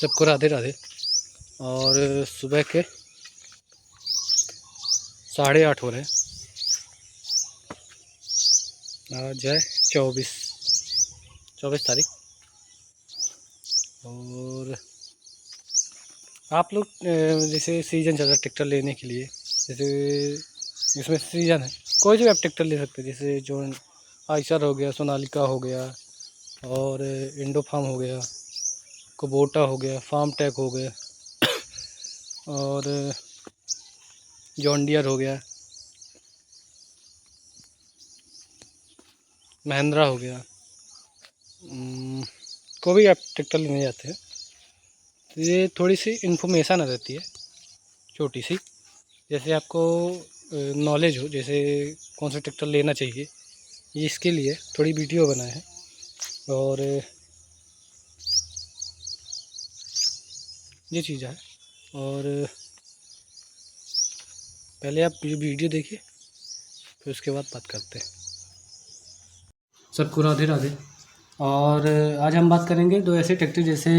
सबको राधे राधे। और सुबह के 8:30 हो रहे हैं। आज है 24 तारीख। और आप लोग जैसे सीज़न चल रहा है ट्रैक्टर लेने के लिए, जैसे इसमें सीज़न है, कोई भी आप ट्रैक्टर ले सकते हैं। जैसे जो आइसर हो गया, सोनालिका हो गया, और इंडो फार्म हो गया, कुबोटा हो गया, फार्म टेक हो गया, और जॉन डियर हो गया, महिंद्रा हो गया। कोई भी आप ट्रैक्टर लेने जाते हैं तो ये थोड़ी सी इन्फॉर्मेशन आ जाती है छोटी सी, जैसे आपको नॉलेज हो जैसे कौन सा ट्रैक्टर लेना चाहिए, ये इसके लिए थोड़ी वीडियो बनाए हैं। और ये चीज़ है। और पहले आप ये वीडियो देखिए, फिर उसके बाद बात करते हैं। सबको राधे राधे। और आज हम बात करेंगे दो ऐसे ट्रैक्टर, जैसे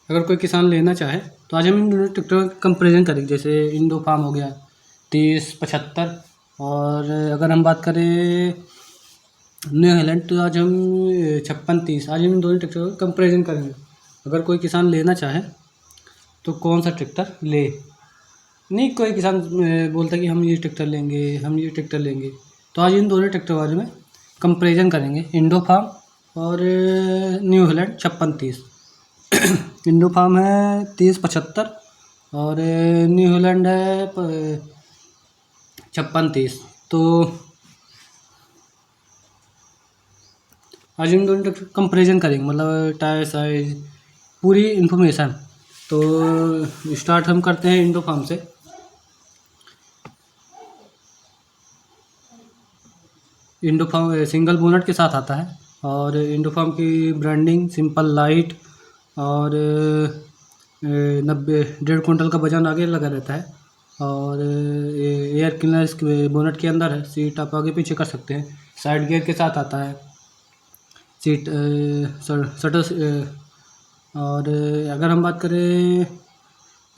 अगर कोई किसान लेना चाहे तो आज हम इन दोनों ट्रैक्टर का कंपेरिजन करेंगे। जैसे इंडो फार्म हो गया 3075, और अगर हम बात करें न्यू हॉलैंड तो आज हम 5630। आज हम इन दोनों ट्रैक्टर का कंपेरिजन करेंगे। अगर कोई किसान लेना चाहे तो कौन सा ट्रैक्टर ले। नहीं, कोई किसान बोलता कि हम ये ट्रैक्टर लेंगे, हम ये ट्रैक्टर लेंगे, तो आज इन दोनों ट्रैक्टर के बारे में कंपेरिजन करेंगे, इंडो फार्म और न्यू हॉलैंड 5630। इंडो फार्म है 3075 और न्यू हॉलैंड है 5630। तो आज इन दोनों ट्रैक्टर कंपेरिजन करेंगे, मतलब टायर साइज पूरी इन्फॉर्मेशन। तो स्टार्ट हम करते हैं इंडो फार्म से। इंडो फार्म सिंगल बोनट के साथ आता है, और इंडो फार्म की ब्रांडिंग सिंपल लाइट, और 1.5 कुंटल का वजन आगे लगा रहता है, और एयर क्लीनर इसके बोनट के अंदर है। सीट आप आगे पीछे कर सकते हैं। साइड गियर के साथ आता है सीट शटर। और अगर हम बात करें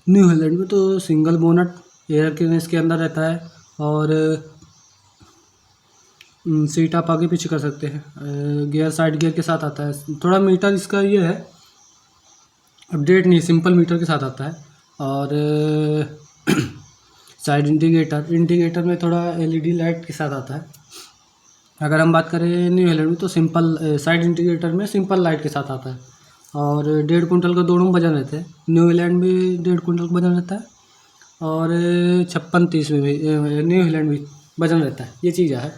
न्यू हॉलैंड में तो सिंगल बोनट एयर क्लीनर इसके अंदर रहता है, और सीट आप आगे पीछे कर सकते हैं। गियर साइड गियर के साथ आता है। थोड़ा मीटर इसका ये है, अपडेट नहीं, सिंपल मीटर के साथ आता है। और साइड इंडिकेटर में थोड़ा एलईडी लाइट के साथ आता है। अगर हम बात करें न्यू हॉलैंड में तो सिंपल साइड इंडिकेटर में सिंपल लाइट के साथ आता है, और 1.5 कुंटल का दोनों वजन रहते हैं। न्यू हॉलैंड में 1.5 कुंटल का वजन रहता है, और 5630 में भी न्यू हॉलैंड भी वजन रहता है। ये चीज़ है।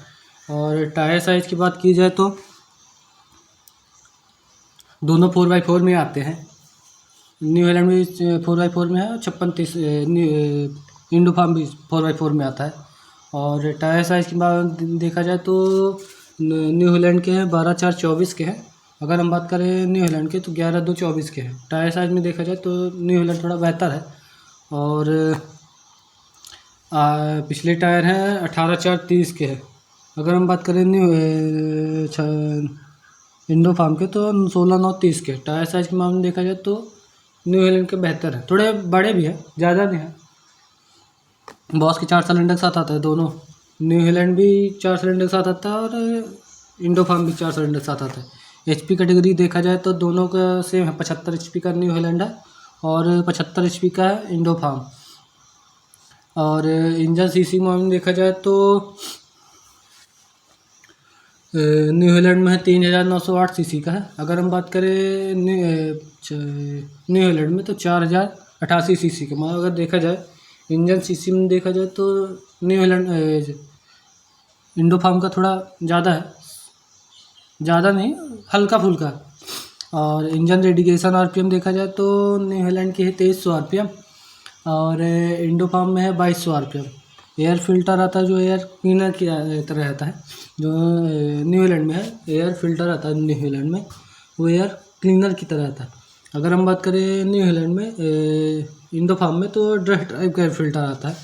और टायर साइज़ की बात की जाए तो दोनों 4x4 में आते हैं। न्यू हॉलैंड भी 4x4 में है, और 5630 इंडो फार्म भी 4x4 में आता है। और टायर साइज़ की बात देखा जाए तो न्यू हॉलैंड के हैं 12/4/24 के हैं। अगर हम बात करें न्यू हॉलैंड के तो 11/2/24 के हैं। टायर साइज़ में देखा जाए तो न्यू हॉलैंड थोड़ा बेहतर है। और पिछले टायर हैं 18/4/30 के हैं। अगर हम बात करें इंडो फार्म के तो 16/9/30 के। टायर साइज़ के मामले में देखा जाए तो न्यू हॉलैंड के बेहतर है, थोड़े बड़े भी हैं, ज़्यादा नहीं है। बॉस के 4 सिलेंडर के साथ आता है दोनों। न्यू हॉलैंड भी 4 सिलेंडर के साथ आता है, और इंडो फार्म भी 4 सिलेंडर के साथ आता है। HP कैटेगरी देखा जाए तो दोनों का सेम है। 75 HP का न्यू हॉलैंड है, और 75 HP का है इंडो फार्म। और इंजन सीसी में देखा जाए तो न्यू हॉलैंड में है 3908 सीसी का है। अगर हम बात करें न्यू हॉलैंड में तो 4088 सीसी का। मतलब अगर देखा जाए इंजन सीसी में देखा जाए तो न्यू हॉलैंड इंडो फार्म का थोड़ा ज़्यादा है, ज़्यादा नहीं, हल्का फुल्का। और इंजन रेडिएशन RPM देखा जाए तो न्यू हॉलैंड की है 2300 RPM, और इंडो फार्म में है 2200 RPM। एयर फिल्टर आता है जो एयर क्लीनर की तरह रहता है, जो न्यू हॉलैंड में है। एयर फिल्टर आता है न्यू हॉलैंड में, वो एयर क्लीनर की तरह आता है। अगर हम बात करें न्यू हॉलैंड में इंडो फार्म में तो ड्रस्ट टाइप का एयर फिल्टर आता है।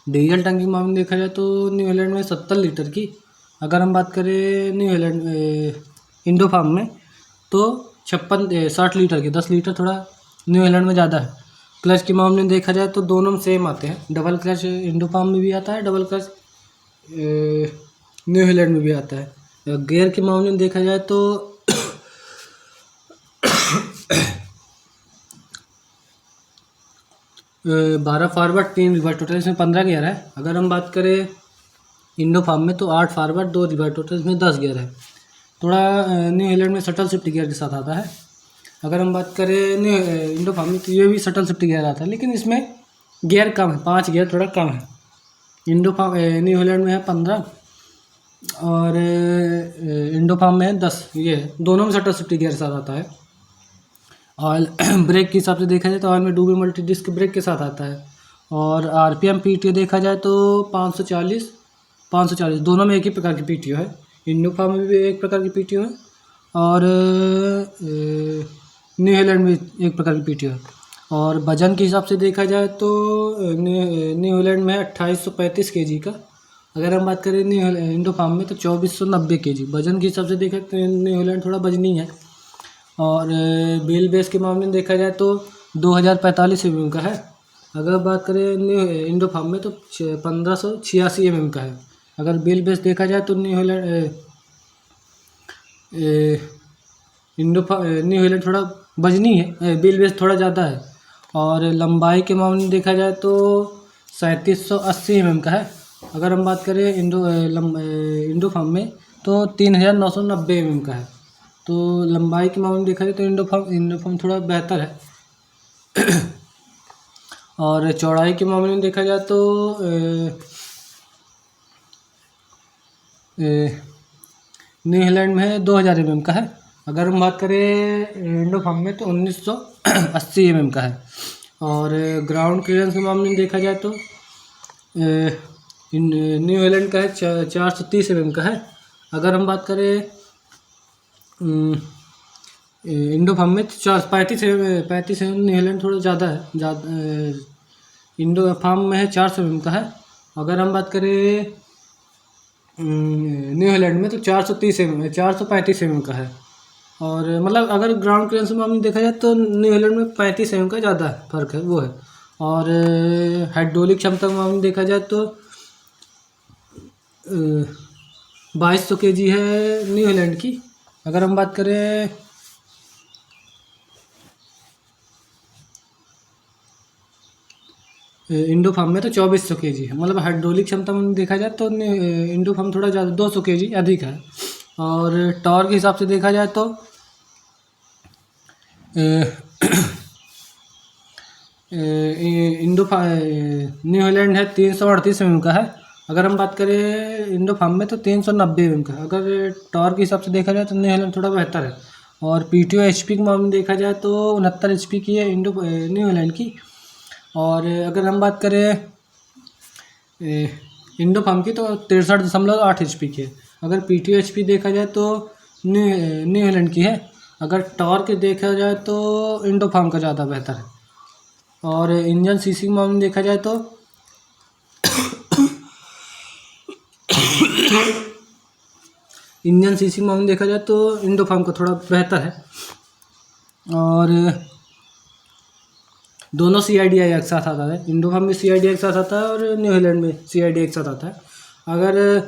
डीजल टंकी में मामले देखा जाए तो न्यू हॉलैंड में 70 लीटर की। अगर हम बात करें न्यू हॉलैंड इंडो फार्म में तो 60 लीटर के 10 लीटर थोड़ा न्यूजीलैंड में ज़्यादा है। क्लच के मामले में देखा जाए तो दोनों में सेम आते हैं। डबल क्लच इंडो फार्म में भी आता है, डबल क्लच न्यूजीलैंड में भी आता है। गियर के मामले में देखा जाए तो 12 फॉरवर्ड 3 रिवर्स, टोटल इसमें 15 गियर है। अगर हम बात करें इंडो फार्म में तो 8 फॉरवर्ड 2 रिवर्स, टोटल इसमें 10 गियर है। थोड़ा न्यूजीलैंड में शटल शिफ्ट गियर के साथ आता है। अगर हम बात करें इंडो फार्म में तो ये भी शटल शिफ्ट गियर आता है, लेकिन इसमें गियर कम है, 5 गियर थोड़ा कम है। न्यूजीलैंड में है 15 और इंडो फार्म में है 10। ये दोनों में शटल शिफ्ट गियर के साथ आता है। ऑयल ब्रेक के हिसाब से देखा जाए तो ऑयल में डूबी मल्टी डिस्क ब्रेक के साथ आता है। और आरपीएम पीटीओ देखा जाए तो 540 दोनों में एक ही प्रकार की पीटीओ है। इंडो फार्म में भी एक प्रकार की पीटीओ है और न्यूजीलैंड में एक प्रकार की पीटीओ है। और वजन के हिसाब से देखा जाए तो न्यूजीलैंड में है 2835 केजी का। अगर हम बात करें इंडो फार्म में तो 2490 केजी। वजन के हिसाब से देखा तो न्यूजीलैंड थोड़ा वजनी है। और व्हील बेस के मामले में देखा जाए तो 2045 mm का है। अगर बात करें इंडो फार्म में तो 1586 mm का है। अगर व्हील बेस देखा जाए तो न्यूजीलैंड थोड़ा वजनी है, व्हील बेस थोड़ा ज़्यादा है। और लंबाई के मामले में देखा जाए तो 3780 mm का है। अगर हम बात करें इंडो फार्म में तो 3990 mm का है। तो लंबाई के मामले में देखा जाए तो इंडो फार्म थोड़ा बेहतर है। और चौड़ाई के मामले में देखा जाए तो न्यूजीलैंड में 2000 mm का है। अगर हम बात करें इंडो फार्म में तो 1980 mm का है। और ग्राउंड क्लियरेंस के मामले में देखा जाए तो न्यूजीलैंड का है 430 mm का है। अगर हम बात करें इंडो फार्म में तो 35 mm न्यूजीलैंड थोड़ा ज़्यादा है। इंडो फार्म में है 400 mm का है। अगर हम बात करें न्यूजीलैंड में तो 435 mm का है। और मतलब अगर ग्राउंड क्लियरेंस में देखा जाए तो न्यूजीलैंड में 35 mm का ज़्यादा फर्क है, वो है। और हाइड्रोलिक क्षमता के मामले में देखा जाए तो 2200 kg है न्यूजीलैंड की। अगर हम बात करें इंडो फार्म में तो 2400 kg है। मतलब हाइड्रोलिक क्षमता में देखा जाए तो इंडो फार्म थोड़ा ज़्यादा 200 kg अधिक है। और टॉर्क के हिसाब से देखा जाए तो न्यूजीलैंड है 338 mm का है। अगर हम बात करें इंडो फार्म में तो 390 mm का है। अगर टॉर्क के हिसाब से देखा जाए तो न्यूजीलैंड थोड़ा बेहतर है। और पीटीओ एचपी के मामले में देखा जाए तो 69 HP की है न्यूजीलैंड की। और अगर हम बात करें इंडो फार्म की तो 63.8 HP की है। अगर पीटीओ एचपी देखा जाए तो न्यूजीलैंड की है। अगर टॉर्क देखा जाए तो इंडो फार्म का ज़्यादा बेहतर है। और इंजन सीसी के मामले में देखा जाए तो इंजन सीसी के मामले में देखा जाए तो इंडो फार्म का थोड़ा बेहतर है। और दोनों CIDI एक साथ आता है। इंडो फार्म में CIDI एक साथ आता है और न्यूजीलैंड में CIDI एक साथ आता है। अगर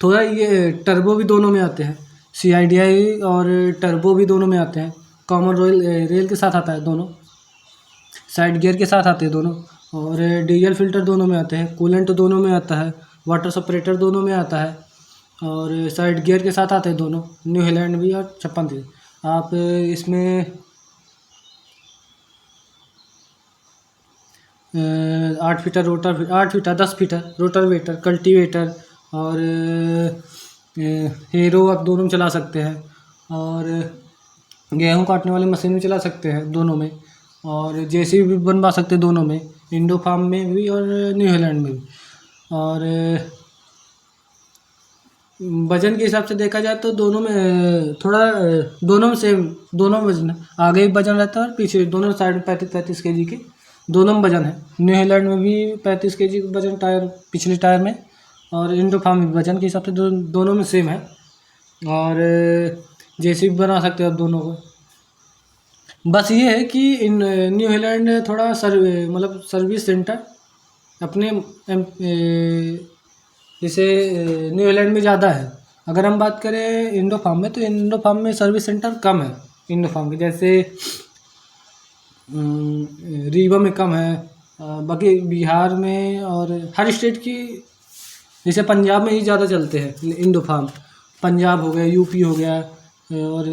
थोड़ा ये टर्बो भी दोनों में आते हैं, CIDI और टर्बो भी दोनों में आते हैं। कॉमन रेल के साथ आता है, दोनों साइड गियर के साथ आते हैं दोनों। और डीजल फिल्टर दोनों में आते हैं, कूलेंट दोनों में आता है, वाटर सेपरेटर दोनों में आता है। और साइड गियर के साथ आते हैं दोनों, न्यूजीलैंड भी और 56 आप इसमें 8 fitter rotor, 8 fitter 10 fitter rotavator, cultivator और हेरो आप दोनों में चला सकते हैं। और गेहूं काटने वाली मशीन भी चला सकते हैं दोनों में। और JCB भी बनवा सकते हैं दोनों में, इंडो फार्म में भी और न्यूजीलैंड में भी। और वजन के हिसाब से देखा जाए तो दोनों में थोड़ा दोनों में सेम, दोनों में वजन है। आगे भी वजन रहता है और पीछे दोनों साइड में 35-35 kg के दोनों में वजन है। न्यूजीलैंड में भी 35 kg वजन टायर पिछले टायर में। और इंडो फार्म में वजन के हिसाब से दोनों में सेम है। और जेसीबी बना सकते हो आप दोनों को। बस ये है कि इन न्यूजीलैंड थोड़ा मतलब सर्विस सेंटर अपने जैसे न्यूजीलैंड में ज़्यादा है। अगर हम बात करें इंडो फार्म में, तो इंडो फार्म में सर्विस सेंटर कम है इंडो फार्म के, जैसे रीवा में कम है, बाकी बिहार में और हर स्टेट की, जैसे पंजाब में ही ज़्यादा चलते हैं इंडो फार्म। पंजाब हो गया, यूपी हो गया, और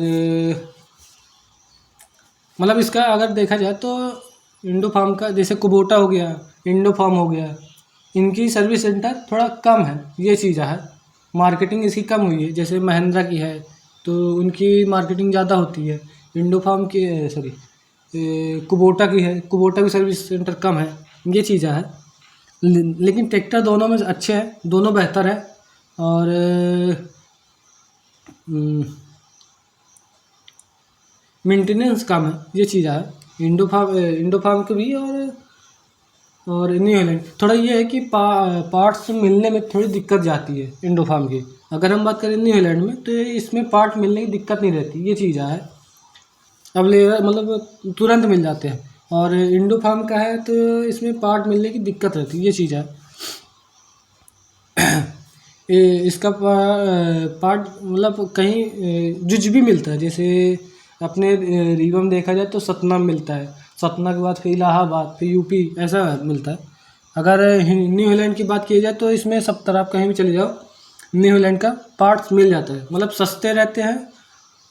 मतलब इसका अगर देखा जाए तो इंडो फार्म का, जैसे कुबोटा हो गया, इंडो फार्म हो गया, इनकी सर्विस सेंटर थोड़ा कम है, ये चीज़ है। मार्केटिंग इसकी कम हुई है, जैसे महिंद्रा की है तो उनकी मार्केटिंग ज़्यादा होती है। इंडो फार्म की सॉरी कुबोटा की है, कुबोटा की सर्विस सेंटर कम है, ये चीज़ें हैं। लेकिन ट्रैक्टर दोनों में अच्छे हैं, दोनों बेहतर है। और मेंटेनेंस कम है, ये चीज़ है। इंडो फार्म के भी और न्यूजीलैंड थोड़ा ये है कि पार्ट्स मिलने में थोड़ी दिक्कत जाती है इंडो फार्म की। अगर हम बात करें न्यूजीलैंड में, तो इसमें पार्ट मिलने की दिक्कत नहीं रहती, ये चीज़ है। अवेलेबल मतलब तुरंत मिल जाते हैं। और इंडो फार्म का है तो इसमें पार्ट मिलने की दिक्कत रहती है, ये चीज़ है। इसका पार्ट मतलब कहीं जुज भी मिलता है, जैसे अपने रीवा में देखा जाए तो सतना में मिलता है, सतना के बाद फिर इलाहाबाद, फिर यूपी, ऐसा मिलता है। अगर न्यूजीलैंड की बात की जाए तो इसमें सब तरफ कहीं भी चले जाओ, न्यूजीलैंड का पार्ट्स मिल जाता है, मतलब सस्ते रहते हैं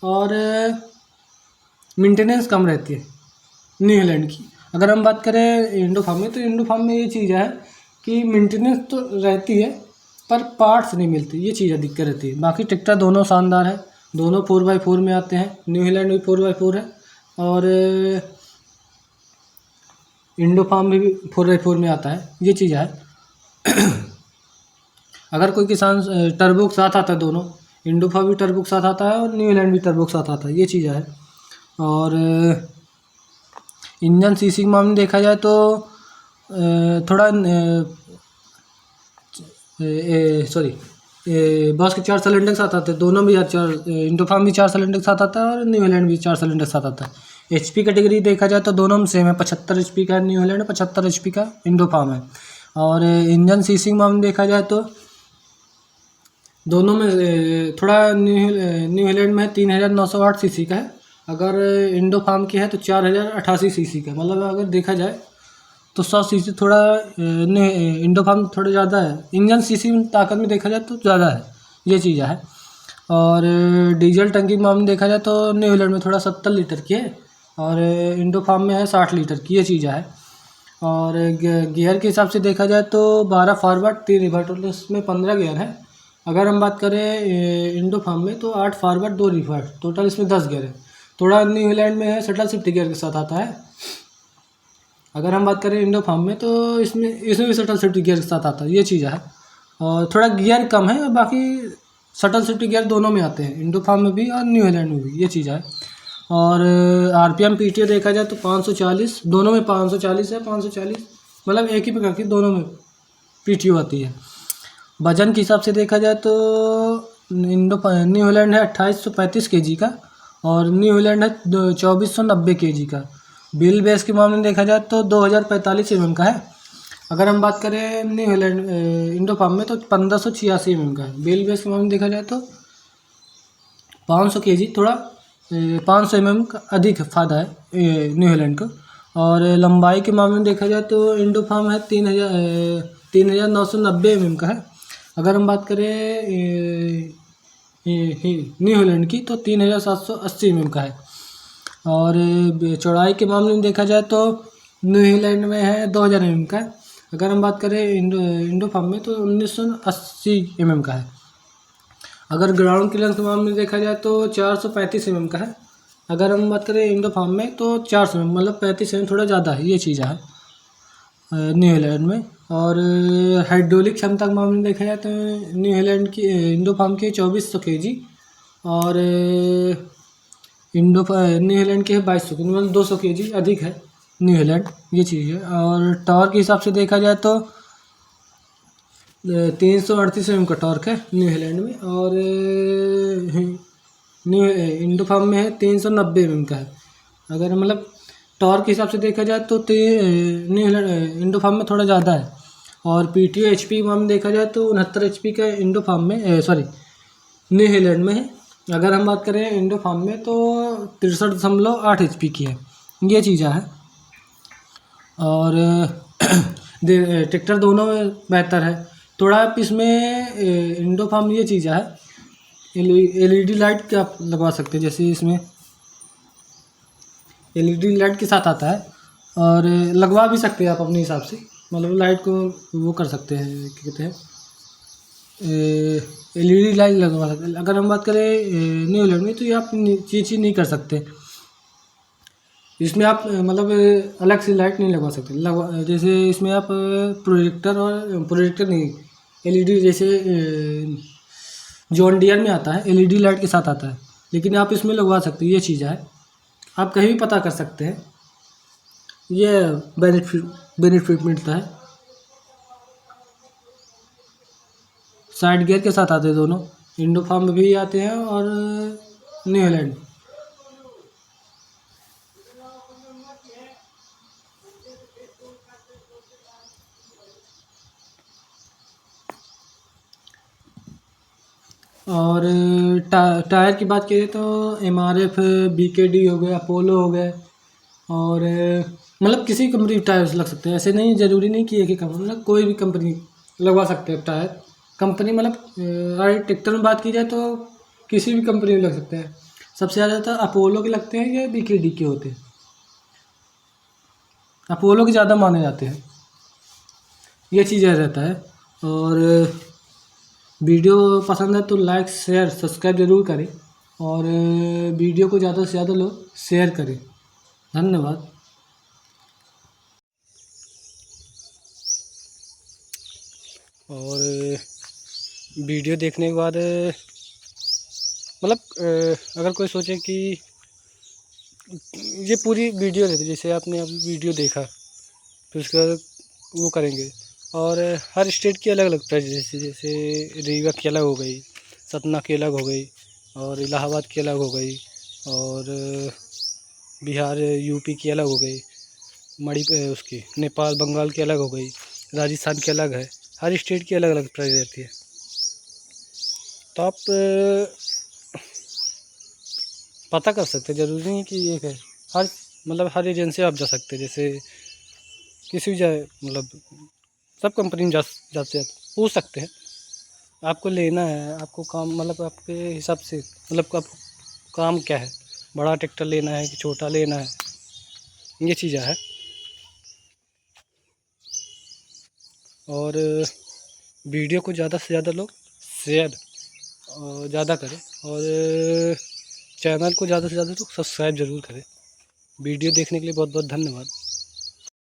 और मेंटेनेंस कम रहती है न्यूजीलैंड की। अगर हम बात करें इंडो फार्म में, तो इंडो फार्म में ये चीज़ है कि मेंटेनेंस तो रहती है पर पार्ट्स नहीं मिलते, ये चीज़ें दिक्कत रहती है। बाकी ट्रैक्टर दोनों शानदार है, दोनों 4x4 में आते हैं। न्यूजीलैंड भी 4x4 है और इंडो फार्म में भी 4x4 में आता है, ये चीज़ है। अगर कोई किसान टर्बो के साथ आता है, दोनों इंडो फार्म भी टर्बो के साथ आता है और न्यूजीलैंड भी टर्बो के साथ आता है, ये चीज़ है। और इंजन सीसी के मामले में देखा जाए तो थोड़ा सॉरी बॉस के 4 सिलेंडर के साथ आते हैं, दोनों भी इंडो फार्म भी 4 सिलेंडर के साथ आता है और न्यूजीलैंड भी 4 सिलेंडर के साथ आता है। HP कैटेगरी देखा जाए तो दोनों में सेम है, 75 HP का न्यूजीलैंड, 75 HP का इंडो फार्म है। और इंजन सीसी के मामले में देखा जाए तो दोनों में थोड़ा न्यूजीलैंड में 3908 सीसी का है, अगर इंडो फार्म की है तो 4088 सीसी का। मतलब अगर देखा जाए तो 100 सीसी थोड़ा इंडो फार्म थोड़ा ज़्यादा है, इंजन सीसी में ताकत में देखा जाए तो ज़्यादा है, ये चीज़ है। और डीजल टंकी के मामले में देखा जाए तो न्यूजीलैंड में थोड़ा 70 लीटर की है और इंडो फार्म में है 60 लीटर की, ये चीज़ है। और गियर के हिसाब से देखा जाए तो 12 फॉरवर्ड 3 रिवर्स, टोटल इसमें 15 गियर है। अगर हम बात करें इंडो फार्म में तो 8 फॉरवर्ड 2 रिवर्स, टोटल इसमें 10 गियर है। थोड़ा न्यूजीलैंड में है शटल शिफ्ट गियर के साथ आता है। अगर हम बात करें इंडो फार्म में तो इसमें भी शटल शिफ्ट गियर के साथ आता है, ये चीज़ है। और थोड़ा गियर कम है और बाकी शटल शिफ्ट गियर दोनों में आते हैं, इंडो फार्म में भी और न्यूजीलैंड में भी, ये चीज़ है। और RPM PTO देखा जाए तो 540, दोनों में 540 है, 540 मतलब एक ही प्रकार की दोनों में PTO आती है। वजन के हिसाब से देखा जाए तो न्यूजीलैंड है 2835 kg का और न्यूजीलैंड है 2490 kg का। व्हील बेस के मामले में देखा जाए तो 2045 mm का है। अगर हम बात करें न्यूजीलैंड इंडो फार्म में तो 1586 mm का है। व्हील बेस के मामले में देखा जाए तो 500 kg, थोड़ा 500 mm का अधिक फ़ायदा है न्यूजीलैंड को। और लंबाई के मामले में देखा जाए तो इंडो फार्म है 3990 mm का है। अगर हम बात करें न्यूजीलैंड की तो 3780 mm का है। और चौड़ाई के मामले में देखा जाए तो न्यूजीलैंड में है 2000 mm का है। अगर हम बात करें इंडो फार्म में तो 1980 mm का है। अगर ग्राउंड क्लियरेंस के मामले में देखा जाए तो 435 mm का है। अगर हम बात करें इंडो फार्म में तो 400 mm, मतलब 35 mm थोड़ा ज़्यादा है, ये चीज़ है न्यूजीलैंड में। और हाइड्रोलिक क्षमता के मामले में देखा जाए तो इंडो फार्म की 2400 kg और न्यूजीलैंड के 2200 kg, मतलब 200 kg अधिक है न्यूजीलैंड, ये चीज़ है। और टॉर्क के हिसाब से देखा जाए तो 338 mm का टॉर्क है न्यूजीलैंड में और न्यू इंडोफार्म में है 390 mm का है। अगर मतलब टॉर्क के हिसाब से देखा जाए तो न्यू इंडोफार्म में थोड़ा ज़्यादा है। और पीटीओ एचपी में देखा जाए तो 69 एचपी का इंडोफार्म में सॉरी न्यू हालैंड में है। अगर हम बात करें इंडोफार्म में तो 63.8 एचपी की है। ये चीज़ें है। और ट्रैक्टर दोनों में बेहतर है। थोड़ा आप इसमें इंडोफार्म ये चीज़ है, एलईडी लाइट के आप लगवा सकते हैं। जैसे इसमें एलईडी लाइट के साथ आता है और लगवा भी सकते हैं आप अपने हिसाब से, मतलब लाइट को वो कर सकते हैं, क्या कहते हैं, एलईडी लाइट लगवा सकते हैं। अगर हम बात करें न्यू हालैंड में तो ये आप ये चीज़ नहीं कर सकते। इसमें आप मतलब अलग से लाइट नहीं लगवा सकते। जैसे इसमें आप प्रोजेक्टर नहीं, एलईडी जैसे जॉन डियर में आता है एलईडी लाइट के साथ आता है, लेकिन आप इसमें लगवा सकते हैं। ये चीज़ है, आप कहीं भी पता कर सकते हैं। ये बेनिफिट मिलता है। साइड गियर के साथ आते हैं दोनों, इंडोफार्म में भी आते हैं और न्यू हालैंड। और टायर की बात करें तो एमआरएफ, बीकेडी हो गया, अपोलो हो गए, और मतलब किसी कंपनी के टायर्स लग सकते हैं। ऐसे नहीं, ज़रूरी नहीं कि एक ही कंपनी, मतलब कोई भी कंपनी लगवा सकते हैं टायर। कंपनी मतलब अगर ट्रैक्टर में बात की जाए तो किसी भी कंपनी में लग सकते हैं। सबसे ज़्यादा तो अपोलो के लगते हैं या बीकेडी के होते हैं। अपोलो के ज़्यादा माने जाते हैं। ये चीज़ें रहता है। और वीडियो पसंद है तो लाइक शेयर सब्सक्राइब ज़रूर करें, और वीडियो को ज़्यादा से ज़्यादा लोग शेयर करें। धन्यवाद। और वीडियो देखने के बाद मतलब अगर कोई सोचे कि ये पूरी वीडियो रहती है, जैसे आपने अभी वीडियो देखा फिर उसके बाद वो करेंगे। और हर स्टेट की अलग अलग प्राइस, जैसे रीवा की अलग हो गई, सतना की अलग हो गई, और इलाहाबाद की अलग हो गई, और बिहार यूपी की अलग हो गई, उसकी नेपाल बंगाल की अलग हो गई, राजस्थान की अलग है। हर स्टेट की अलग अलग प्राइस रहती है। तो आप पता कर सकते हैं, ज़रूरी नहीं कि एक है। हर एजेंसी आप जा सकते हैं। जैसे किसी भी जाए, मतलब सब कंपनी में जाते हैं, पूछ सकते हैं। आपको लेना है, आपको काम मतलब आपके हिसाब से, मतलब आप काम क्या है, बड़ा ट्रैक्टर लेना है कि छोटा लेना है, ये चीज़ें है। और वीडियो को ज़्यादा से ज़्यादा लोग शेयर ज़्यादा करें, और चैनल को ज़्यादा से ज़्यादा लोग सब्सक्राइब ज़रूर करें। वीडियो देखने के लिए बहुत बहुत धन्यवाद।